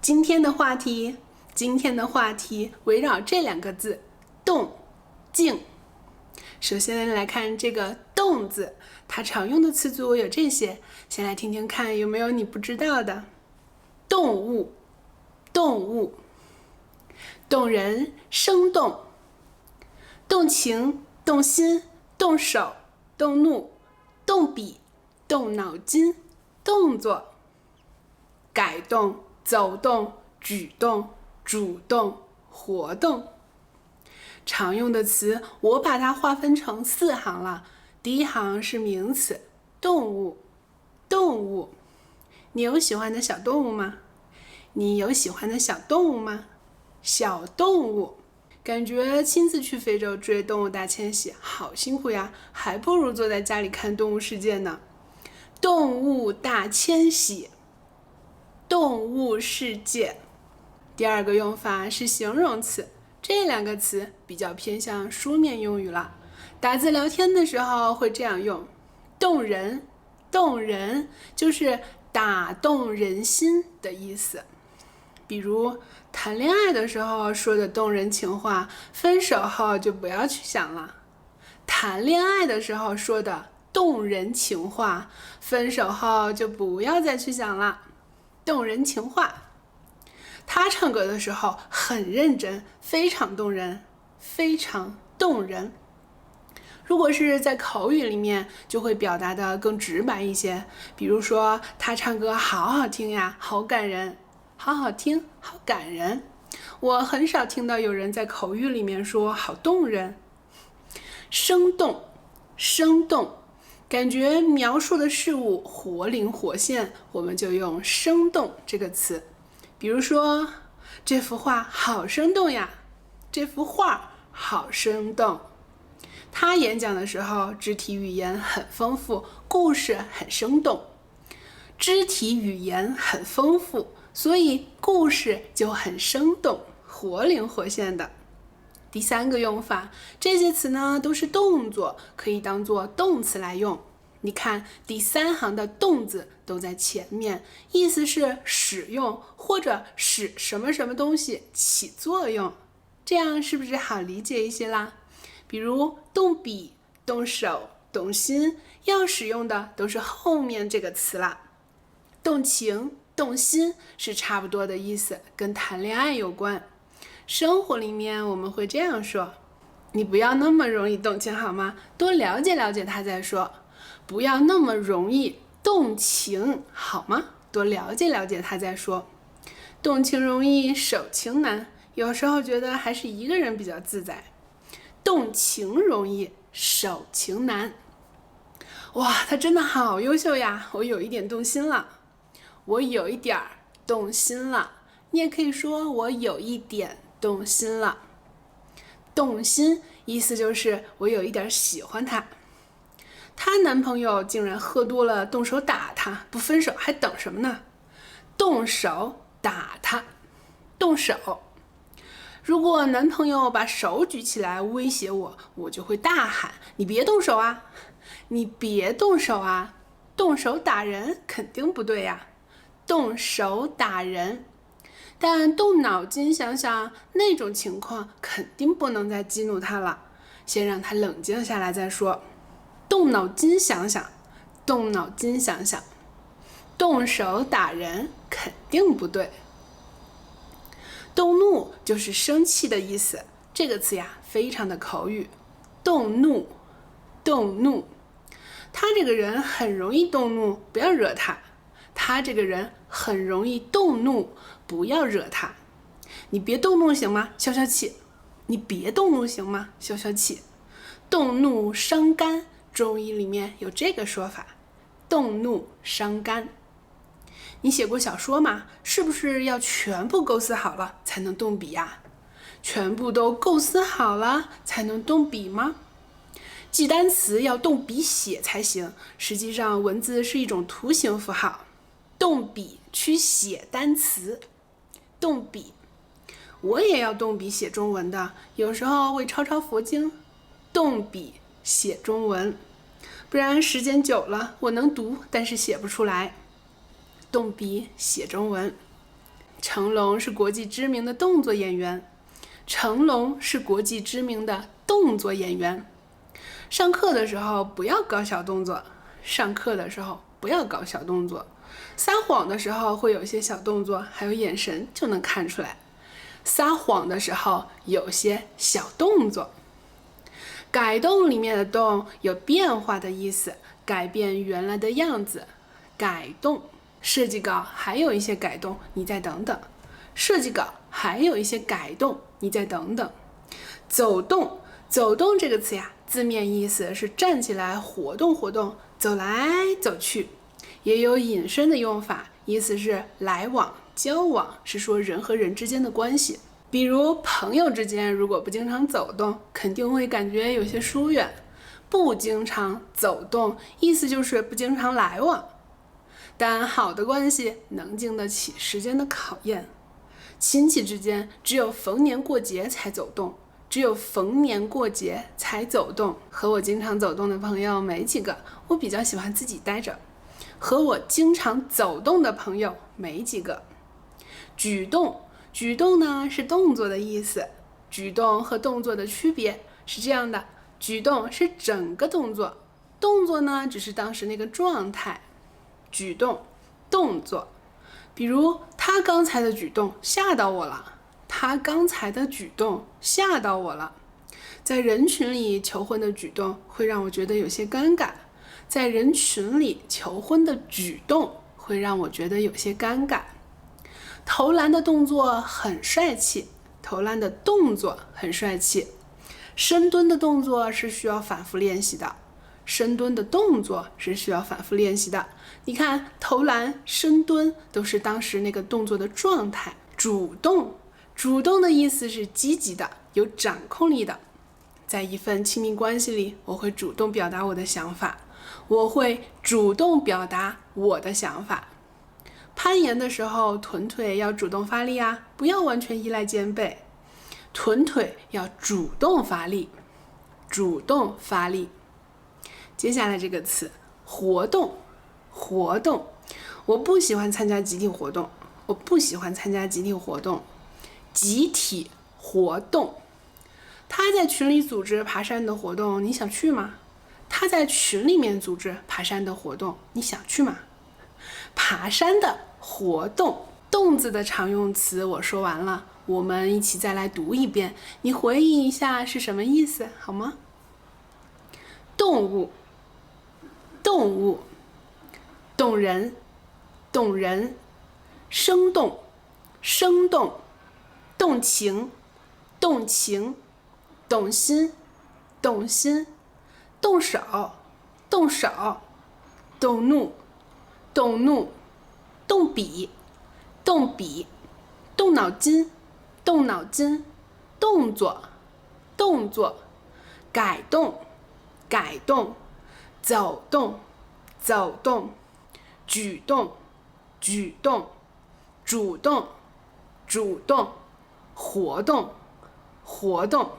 今天的话题围绕这两个字，动、静。首先来看这个动字，它常用的词组有这些，先来听听看有没有你不知道的。动物，动人，生动，动情，动心，动手，动怒，动笔，动脑筋，动作，改动，走动，举动，主动，活动。常用的词我把它划分成4行了。第一行是名词，动物。你有喜欢的小动物吗？小动物，感觉亲自去非洲追动物大迁徙好辛苦呀，还不如坐在家里看动物世界呢。动物大迁徙，动物世界。第二个用法是形容词，这两个词比较偏向书面用语了。打字聊天的时候会这样用，动人就是打动人心的意思。比如谈恋爱的时候说的动人情话，分手后就不要去想了。谈恋爱的时候说的动人情话，分手后就不要再去想了。动人情话。他唱歌的时候很认真，非常动人。如果是在口语里面，就会表达的更直白一些，比如说他唱歌好好听呀，好感人。好好听，好感人。我很少听到有人在口语里面说好动人。生动，感觉描述的事物活灵活现，我们就用生动这个词。比如说，这幅画好生动呀，这幅画好生动。他演讲的时候，肢体语言很丰富，故事很生动。肢体语言很丰富，所以故事就很生动，活灵活现的。第三个用法，这些词呢都是动作，可以当做动词来用。你看第3行的动字都在前面，意思是使用或者使什么什么东西起作用，这样是不是好理解一些啦？比如动笔、动手、动心，要使用的都是后面这个词啦。动情、动心是差不多的意思，跟谈恋爱有关。生活里面我们会这样说，你不要那么容易动情好吗？多了解了解他再说。不要那么容易动情好吗？多了解了解他再说。动情容易手情难，有时候觉得还是一个人比较自在。动情容易手情难。哇，他真的好优秀呀，我有一点动心了。我有一点动心了，你也可以说我有一点动心了。动心意思就是我有一点喜欢他。她男朋友竟然喝多了动手打她，不分手还等什么呢？动手打她，动手。如果男朋友把手举起来威胁我，我就会大喊，你别动手啊，你别动手啊，动手打人肯定不对呀。动手打人，但动脑筋想想，那种情况肯定不能再激怒他了，先让他冷静下来再说。动脑筋想想，动手打人肯定不对。动怒就是生气的意思，这个词呀非常的口语。动怒，他这个人很容易动怒，不要惹他。他这个人很容易动怒，不要惹他。你别动怒行吗？消消气。你别动怒行吗？消消气。动怒伤肝，中医里面有这个说法，动怒伤肝。你写过小说吗？是不是要全部构思好了才能动笔呀？全部都构思好了才能动笔吗？记单词要动笔写才行，实际上文字是一种图形符号。动笔去写单词，动笔。我也要动笔写中文的，有时候会抄抄佛经，动笔写中文，不然时间久了我能读，但是写不出来。动笔写中文。成龙是国际知名的动作演员。成龙是国际知名的动作演员。上课的时候不要搞小动作，上课的时候不要搞小动作。撒谎的时候会有些小动作，还有眼神就能看出来。撒谎的时候有些小动作。改动里面的动有变化的意思，改变原来的样子。改动。设计稿还有一些改动，你再等等。设计稿还有一些改动，你再等等。走动。走动这个词呀，字面意思是站起来活动活动，走来走去，也有引申的用法，意思是来往交往，是说人和人之间的关系。比如朋友之间如果不经常走动，肯定会感觉有些疏远。不经常走动，意思就是不经常来往。但好的关系能经得起时间的考验。亲戚之间只有逢年过节才走动，只有逢年过节才走动。和我经常走动的朋友没几个，我比较喜欢自己待着。和我经常走动的朋友没几个。举动。举动呢是动作的意思。举动和动作的区别是这样的，举动是整个动作，动作呢只是当时那个状态。举动，动作。比如他刚才的举动吓到我了，他刚才的举动吓到我了。在人群里求婚的举动会让我觉得有些尴尬，在人群里求婚的举动会让我觉得有些尴尬。投篮的动作很帅气，投篮的动作很帅气。深蹲的动作是需要反复练习的，深蹲的动作是需要反复练习的。你看，投篮、深蹲都是当时那个动作的状态。主动，主动的意思是积极的，有掌控力的。在一份亲密关系里，我会主动表达我的想法，我会主动表达我的想法。攀岩的时候，臀腿要主动发力啊，不要完全依赖肩背。臀腿要主动发力，主动发力。接下来这个词，活动。活动，我不喜欢参加集体活动，我不喜欢参加集体活动。集体活动，他在群里组织爬山的活动，你想去吗？他在群里面组织爬山的活动，你想去吗？爬山的活动，动字的常用词我说完了，我们一起再来读一遍，你回忆一下是什么意思好吗？动物，动物。动人，动人。生动，生动。动情，动情。动心，动心。动手，动手。动怒，动怒。动笔，动笔。动脑筋，动脑筋。动作，动作。改动，改动。走动，走动。举动，举动。主动，主动。活动，活动。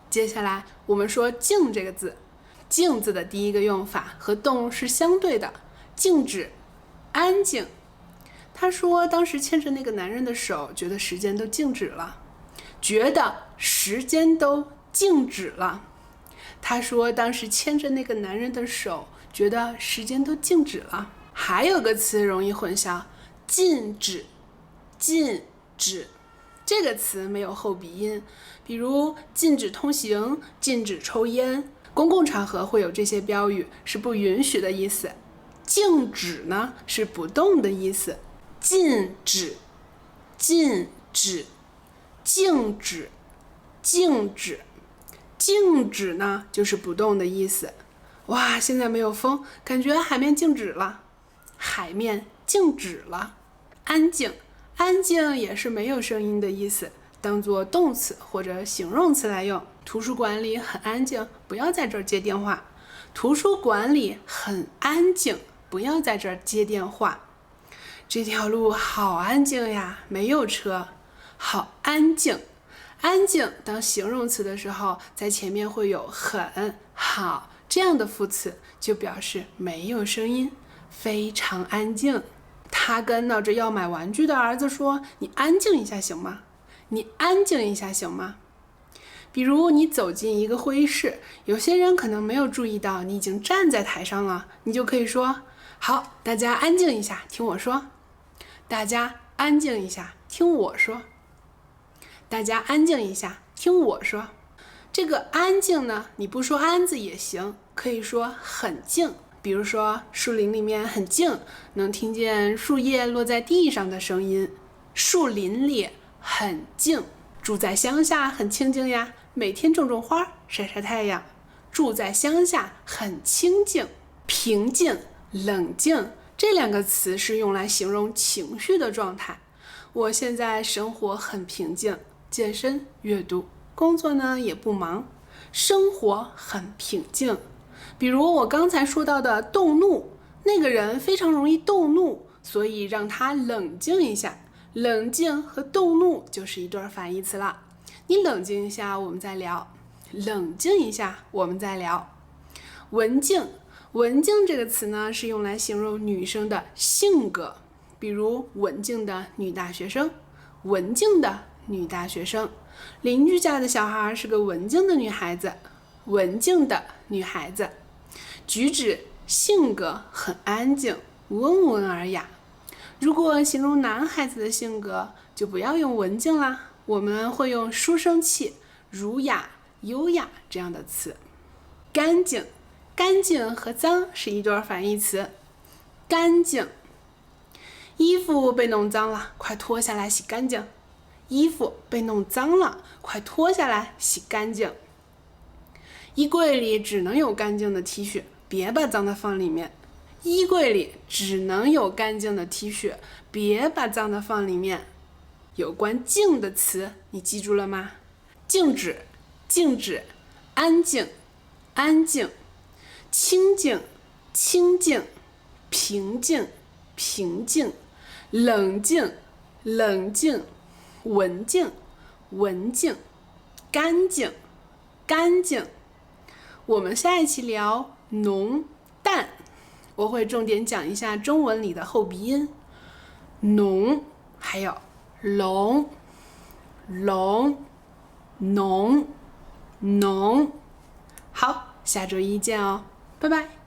接下来我们说静这个字，静字的第一个用法和动是相对的，静止，安静。他说当时牵着那个男人的手，觉得时间都静止了，觉得时间都静止了。他说当时牵着那个男人的手，觉得时间都静止了。还有个词容易混淆，禁止，禁止。这个词没有后鼻音，比如禁止通行，禁止抽烟。公共场合会有这些标语，是不允许的意思。静止呢，是不动的意思。禁止，禁止。静止，静止。静止呢，就是不动的意思。哇，现在没有风，感觉海面静止了。海面静止了。安静，安静也是没有声音的意思，当做动词或者形容词来用。图书馆里很安静，不要在这儿接电话。图书馆里很安静，不要在这儿接电话。这条路好安静呀，没有车。好安静，安静当形容词的时候，在前面会有很、好这样的副词，就表示没有声音，非常安静。他跟闹着要买玩具的儿子说：“你安静一下行吗？你安静一下行吗？”比如你走进一个会议室，有些人可能没有注意到你已经站在台上了，你就可以说：“好，大家安静一下，听我说。大家安静一下，听我说。大家安静一下，听我说。”这个安静呢，你不说安字也行，可以说很静。比如说树林里面很静，能听见树叶落在地上的声音。树林里很静。住在乡下很清静呀，每天种种花，晒晒太阳。住在乡下很清静。平静、冷静这两个词是用来形容情绪的状态。我现在生活很平静，健身、阅读，工作呢也不忙，生活很平静。比如我刚才说到的动怒，那个人非常容易动怒，所以让他冷静一下。冷静和动怒就是一对反义词了。你冷静一下，我们再聊；冷静一下，我们再聊。文静，文静这个词呢，是用来形容女生的性格，比如文静的女大学生，文静的女大学生。邻居家的小孩是个文静的女孩子，文静的女孩子。举止、性格很安静，温文尔雅。如果形容男孩子的性格，就不要用文静啦，我们会用书生气、儒雅、优雅这样的词。干净，干净和脏是一对反义词。干净，衣服被弄脏了，快脱下来洗干净。衣服被弄脏了，快脱下来洗干净。衣柜里只能有干净的 T 恤，别把脏的放里面。衣柜里只能有干净的 T 恤，别把脏的放里面。有关静的词你记住了吗？静止，静止；安静，安静；清静，清静；平静，平静；冷静，冷静；文静，文静；干净，干净。我们下一期聊浓淡，我会重点讲一下中文里的后鼻音，浓，还有聋、聋、浓、浓。好，下周一见哦，拜拜。